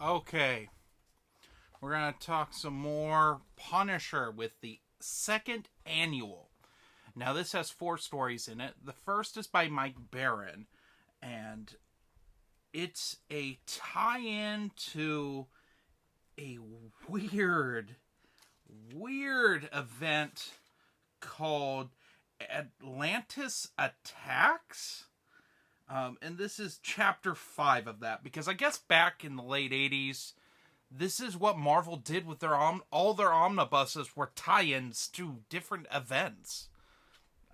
Okay, we're going to talk some more Punisher with the second annual. Now, this has four stories in it. The first is by Mike Barron, and it's a tie in to a weird, weird event called Atlantis Attacks. And this is chapter 5 of that, because I guess back in the late 80s, this is what Marvel did with their all their omnibuses were tie-ins to different events.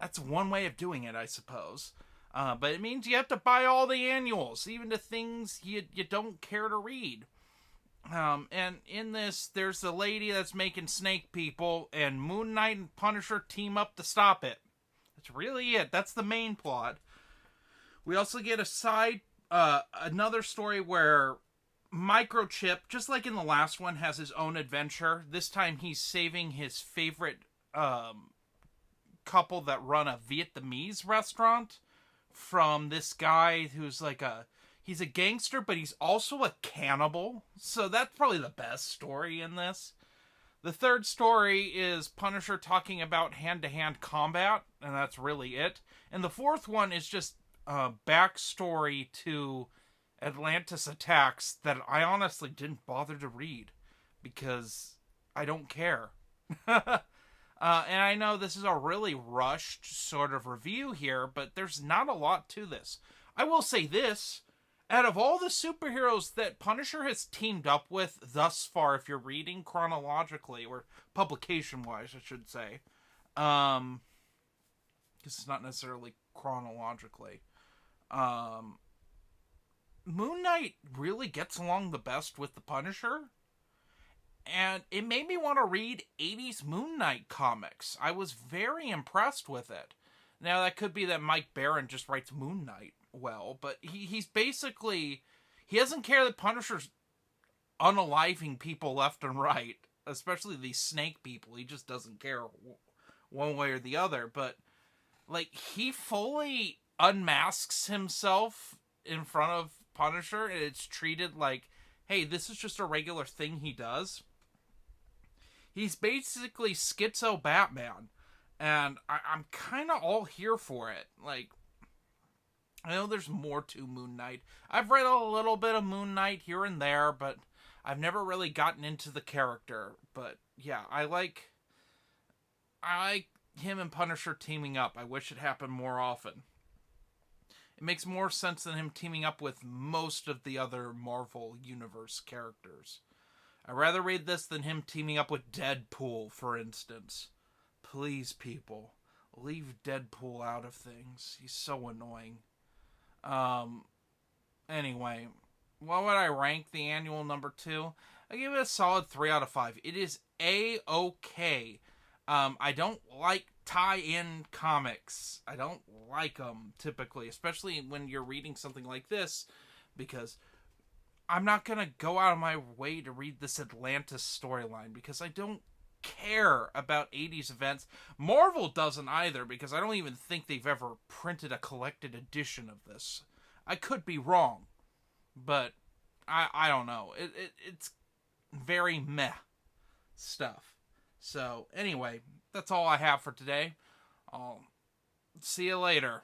That's one way of doing it, I suppose. But it means you have to buy all the annuals, even the things you don't care to read. And in this, there's a lady that's making snake people, and Moon Knight and Punisher team up to stop it. That's really it. That's the main plot. We also get another story where Microchip, just like in the last one, has his own adventure. This time he's saving his favorite couple that run a Vietnamese restaurant from this guy who's like he's a gangster, but he's also a cannibal. So that's probably the best story in this. The third story is Punisher talking about hand-to-hand combat, and that's really it. And the fourth one is just backstory to Atlantis Attacks that I honestly didn't bother to read because I don't care. And I know this is a really rushed sort of review here, but there's not a lot to this. I will say this: out of all the superheroes that Punisher has teamed up with thus far, if you're reading chronologically, or publication wise, I should say, because it's not necessarily chronologically, Moon Knight really gets along the best with the Punisher. And it made me want to read 80s Moon Knight comics. I was very impressed with it. Now, that could be that Mike Barron just writes Moon Knight well, but he's basically. He doesn't care that Punisher's unaliving people left and right, especially these snake people. He just doesn't care one way or the other. But, like, he fully unmasks himself in front of Punisher, and it's treated like, hey, this is just a regular thing he does. He's basically schizo Batman, and I'm kind of all here for it. Like, I know there's more to Moon Knight. I've read a little bit of Moon Knight here and there, but I've never really gotten into the character. But yeah, I like him and Punisher teaming up. I wish it happened more often. It makes more sense than him teaming up with most of the other Marvel Universe characters. I'd rather read this than him teaming up with Deadpool, for instance. Please, people, leave Deadpool out of things. He's so annoying. Um, anyway, what would I rank the annual number 2? I give it a solid 3 out of 5. It is A-okay. I don't like tie-in comics. I don't like them, typically, especially when you're reading something like this, because I'm not going to go out of my way to read this Atlantis storyline, because I don't care about 80s events. Marvel doesn't either, because I don't even think they've ever printed a collected edition of this. I could be wrong, but I don't know. It's very meh stuff. So, anyway, that's all I have for today. I'll see you later.